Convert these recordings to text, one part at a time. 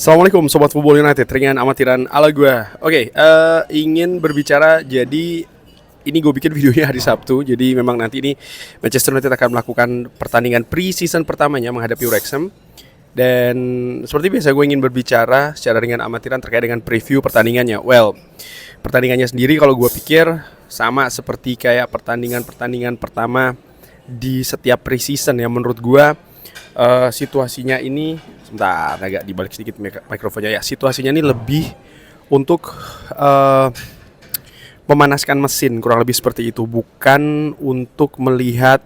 Assalamualaikum Sobat Football United, ringan amatiran ala gue. Oke, ingin berbicara, jadi ini gue bikin videonya hari Sabtu. Jadi memang nanti ini Manchester United akan melakukan pertandingan pre-season pertamanya menghadapi Wrexham. Dan seperti biasa gue ingin berbicara secara ringan amatiran terkait dengan preview pertandingannya. Well, pertandingannya sendiri kalau gue pikir sama seperti kayak pertandingan-pertandingan pertama di setiap pre-season ya. Menurut gue situasinya ini, sebentar agak dibalik sedikit mikrofonnya ya. Situasinya ini lebih untuk memanaskan mesin, kurang lebih seperti itu, bukan untuk melihat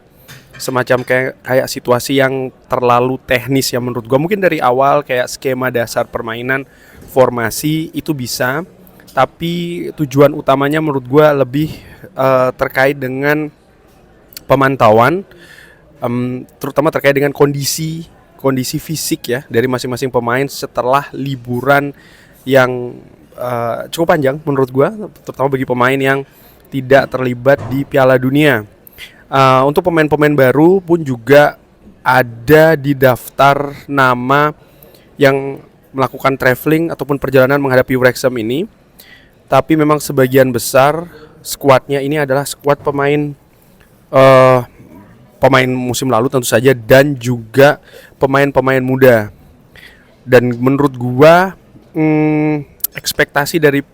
semacam kayak situasi yang terlalu teknis ya. Menurut gua mungkin dari awal kayak skema dasar permainan, formasi itu bisa, tapi tujuan utamanya menurut gua lebih terkait dengan pemantauan, terutama terkait dengan kondisi fisik ya dari masing-masing pemain setelah liburan yang cukup panjang menurut gua, terutama bagi pemain yang tidak terlibat di Piala Dunia. Untuk pemain-pemain baru pun juga ada di daftar nama yang melakukan traveling ataupun perjalanan menghadapi Wrexham ini. Tapi memang sebagian besar skuadnya ini adalah skuad pemain musim lalu tentu saja, dan juga pemain-pemain muda. Dan menurut gua ekspektasi dari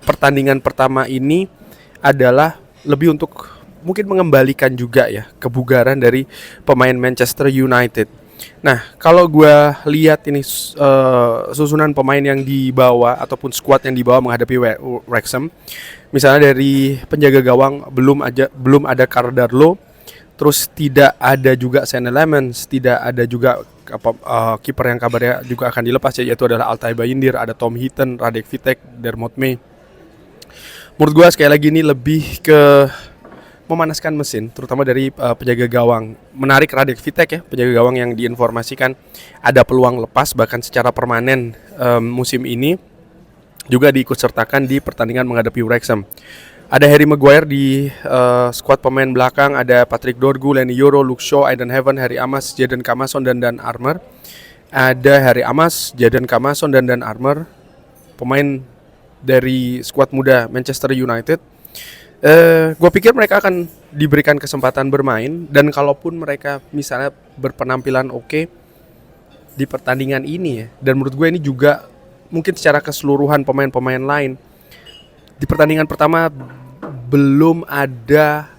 pertandingan pertama ini adalah lebih untuk mungkin mengembalikan juga ya kebugaran dari pemain Manchester United. Nah, kalau gue lihat ini susunan pemain yang dibawa ataupun skuad yang dibawa menghadapi Wrexham, misalnya dari penjaga gawang belum ada Cardarlo, terus tidak ada juga Sean Lemans, tidak ada juga kiper yang kabarnya juga akan dilepas, yaitu adalah Altay Bayindir, ada Tom Heaton, Radek Vitek, Dermot May. Menurut gue sekali lagi ini lebih ke memanaskan mesin, terutama dari penjaga gawang. Menarik Radek Vitek ya, penjaga gawang yang diinformasikan ada peluang lepas bahkan secara permanen musim ini, juga diikutsertakan di pertandingan menghadapi Wrexham. Ada Harry Maguire di skuad pemain belakang, ada Patrick Dorgu, Lenny Yoro, Luke Shaw, Aiden Heaven, Harry Amas, Jadon Camason, dan Dan Armour. Ada Harry Amas, Jadon Camason, dan Dan Armour, pemain dari skuad muda Manchester United. Gue pikir mereka akan diberikan kesempatan bermain, dan kalaupun mereka misalnya berpenampilan oke di pertandingan ini ya, dan menurut gue ini juga mungkin secara keseluruhan pemain-pemain lain di pertandingan pertama belum ada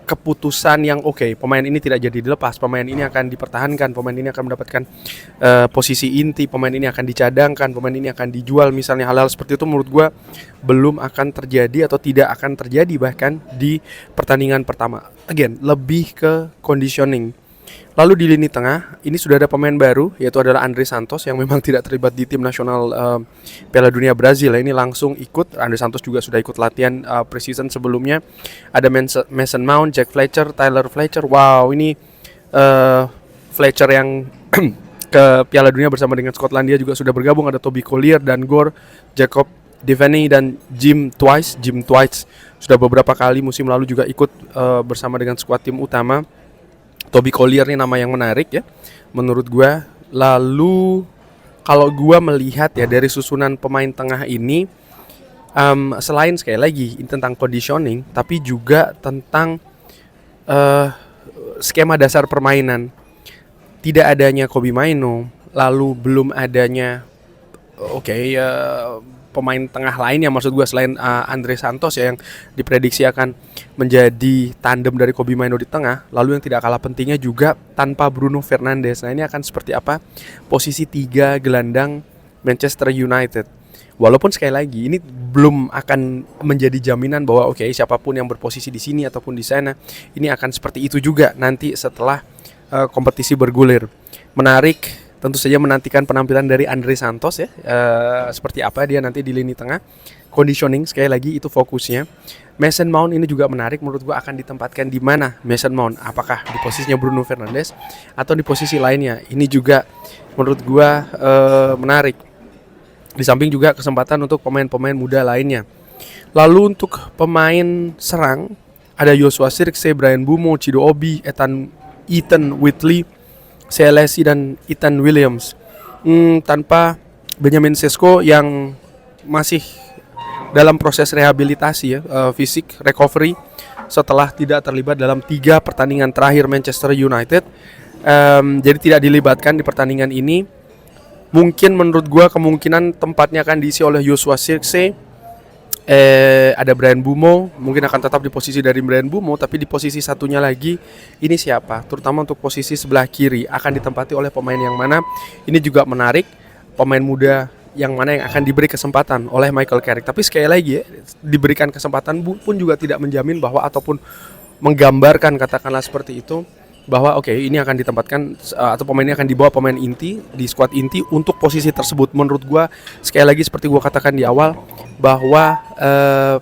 keputusan yang oke, pemain ini tidak jadi dilepas, pemain ini akan dipertahankan, pemain ini akan mendapatkan posisi inti, pemain ini akan dicadangkan, pemain ini akan dijual, misalnya hal-hal seperti itu menurut gue belum akan terjadi atau tidak akan terjadi bahkan di pertandingan pertama. Again, lebih ke conditioning. Lalu di lini tengah ini sudah ada pemain baru, yaitu adalah Andre Santos yang memang tidak terlibat di tim nasional Piala Dunia Brazil. Ini langsung ikut. Andre Santos juga sudah ikut latihan preseason sebelumnya. Ada Mason Mount, Jack Fletcher, Tyler Fletcher. Wow, ini Fletcher yang ke Piala Dunia bersama dengan Skotlandia juga sudah bergabung. Ada Toby Collier, Dan Gore, Jacob Devaney, dan Jim Twice. Sudah beberapa kali musim lalu juga ikut bersama dengan skuad tim utama. Toby Collier ini nama yang menarik ya menurut gue. Lalu kalau gue melihat ya dari susunan pemain tengah ini, selain sekali lagi tentang conditioning, tapi juga tentang skema dasar permainan. Tidak adanya Kobbie Mainoo, lalu belum adanya pemain tengah lain yang maksud gue selain Andre Santos ya, yang diprediksi akan menjadi tandem dari Kobbie Mainoo di tengah. Lalu yang tidak kalah pentingnya juga tanpa Bruno Fernandes. Nah, ini akan seperti apa posisi 3 gelandang Manchester United. Walaupun sekali lagi ini belum akan menjadi jaminan bahwa siapapun yang berposisi di sini ataupun di sana ini akan seperti itu juga nanti setelah kompetisi bergulir. Menarik tentu saja menantikan penampilan dari Andre Santos ya, seperti apa dia nanti di lini tengah. Conditioning sekali lagi itu fokusnya. Mason Mount ini juga menarik, menurut gua akan ditempatkan di mana Mason Mount? Apakah di posisinya Bruno Fernandes atau di posisi lainnya? Ini juga menurut gua menarik. Di samping juga kesempatan untuk pemain-pemain muda lainnya. Lalu untuk pemain serang ada Joshua Zirkzee, Bryan Mbeumo, Chido Obi, Ethan Whitley, CLSI, dan Ethan Williams. Tanpa Benjamin Sesko yang masih dalam proses rehabilitasi ya, fisik recovery setelah tidak terlibat dalam 3 pertandingan terakhir Manchester United. Jadi tidak dilibatkan di pertandingan ini. Mungkin menurut gua kemungkinan tempatnya akan diisi oleh Joshua Zirkzee. Ada Bryan Mbeumo, mungkin akan tetap di posisi dari Bryan Mbeumo, tapi di posisi satunya lagi ini siapa? Terutama untuk posisi sebelah kiri akan ditempati oleh pemain yang mana? Ini juga menarik, pemain muda yang mana yang akan diberi kesempatan oleh Michael Carrick. Tapi sekali lagi ya, diberikan kesempatan pun juga tidak menjamin bahwa ataupun menggambarkan katakanlah seperti itu bahwa oke, ini akan ditempatkan atau pemain ini akan dibawa pemain inti di skuad inti untuk posisi tersebut. Menurut gua sekali lagi seperti gua katakan di awal bahwa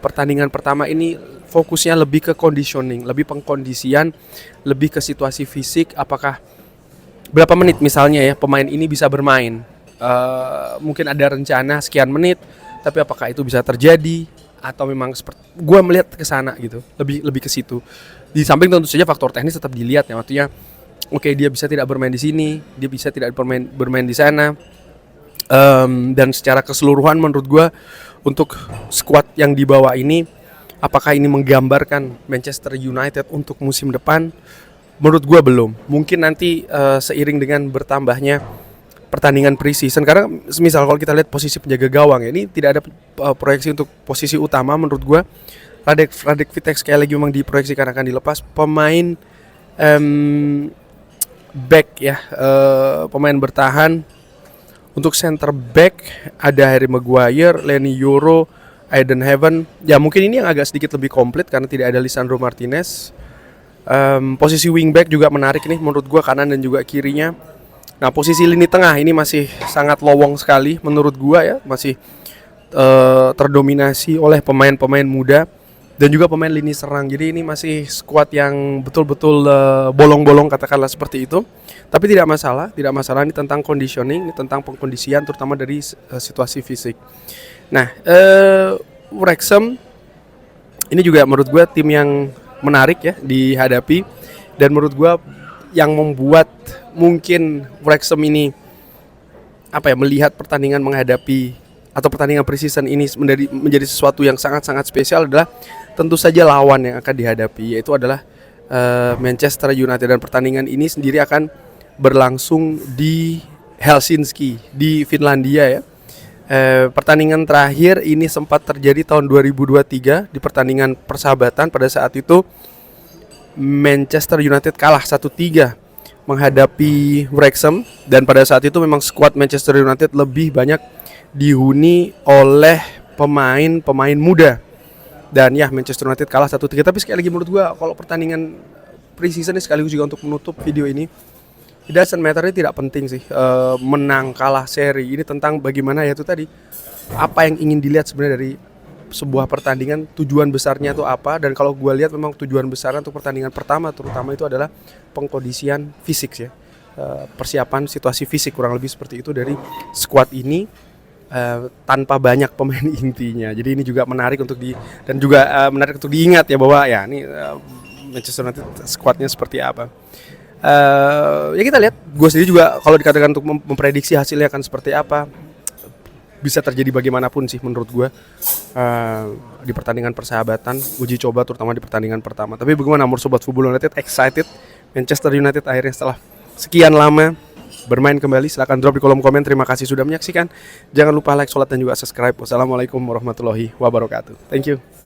pertandingan pertama ini fokusnya lebih ke conditioning, lebih pengkondisian, lebih ke situasi fisik, apakah berapa menit misalnya ya pemain ini bisa bermain. Mungkin ada rencana sekian menit, tapi apakah itu bisa terjadi atau memang seperti gua melihat ke sana gitu. Lebih ke situ. Di samping tentu saja faktor teknis tetap dilihat ya, artinya oke, dia bisa tidak bermain di sini, dia bisa tidak bermain di sana. Dan secara keseluruhan menurut gue untuk skuad yang dibawa ini, apakah ini menggambarkan Manchester United untuk musim depan? Menurut gue belum. Mungkin nanti seiring dengan bertambahnya pertandingan pre-season, karena misal kalau kita lihat posisi penjaga gawang ya, ini tidak ada proyeksi untuk posisi utama. Menurut gue Radek Vitek sekali lagi memang diproyeksikan akan dilepas. Pemain back ya, pemain bertahan. Untuk center back ada Harry Maguire, Lenny Yoro, Aiden Heaven. Ya mungkin ini yang agak sedikit lebih komplit karena tidak ada Lisandro Martinez. Posisi wingback juga menarik nih menurut gua, kanan dan juga kirinya. Nah, posisi lini tengah ini masih sangat lowong sekali menurut gua ya, masih terdominasi oleh pemain-pemain muda dan juga pemain lini serang. Jadi ini masih skuad yang betul-betul bolong-bolong katakanlah seperti itu. Tapi tidak masalah ini tentang conditioning, ini tentang pengkondisian terutama dari situasi fisik. Nah, Wrexham ini juga menurut gue tim yang menarik ya dihadapi, dan menurut gue yang membuat mungkin Wrexham ini melihat pertandingan menghadapi atau pertandingan pre-season ini menjadi sesuatu yang sangat-sangat spesial adalah tentu saja lawan yang akan dihadapi, yaitu adalah Manchester United, dan pertandingan ini sendiri akan berlangsung di Helsinki di Finlandia ya. Pertandingan terakhir ini sempat terjadi tahun 2023 di pertandingan persahabatan. Pada saat itu Manchester United kalah 1-3 menghadapi Wrexham, dan pada saat itu memang skuad Manchester United lebih banyak dihuni oleh pemain muda. Dan ya Manchester United kalah 1-3. Tapi sekali lagi menurut gua kalau pertandingan pre-season ini sekaligus juga untuk menutup video ini, it doesn't matter, ini tidak penting sih menang kalah seri. Ini tentang bagaimana ya itu tadi, apa yang ingin dilihat sebenarnya dari sebuah pertandingan, tujuan besarnya itu apa. Dan kalau gua lihat memang tujuan besarnya untuk pertandingan pertama terutama itu adalah pengkondisian fisik ya, persiapan situasi fisik kurang lebih seperti itu dari skuad ini. Tanpa banyak pemain intinya. Jadi ini juga menarik untuk menarik untuk diingat ya, bahwa ya ini Manchester United skuadnya seperti apa. Ya kita lihat, gue sendiri juga kalau dikatakan untuk memprediksi hasilnya akan seperti apa, bisa terjadi bagaimanapun sih menurut gue di pertandingan persahabatan, uji coba terutama di pertandingan pertama. Tapi bagaimana menurut Sobat Football United? Excited Manchester United akhirnya setelah sekian lama bermain kembali? Silahkan drop di kolom komen. Terima kasih sudah menyaksikan. Jangan lupa like, share, dan juga subscribe. Wassalamualaikum warahmatullahi wabarakatuh. Thank you.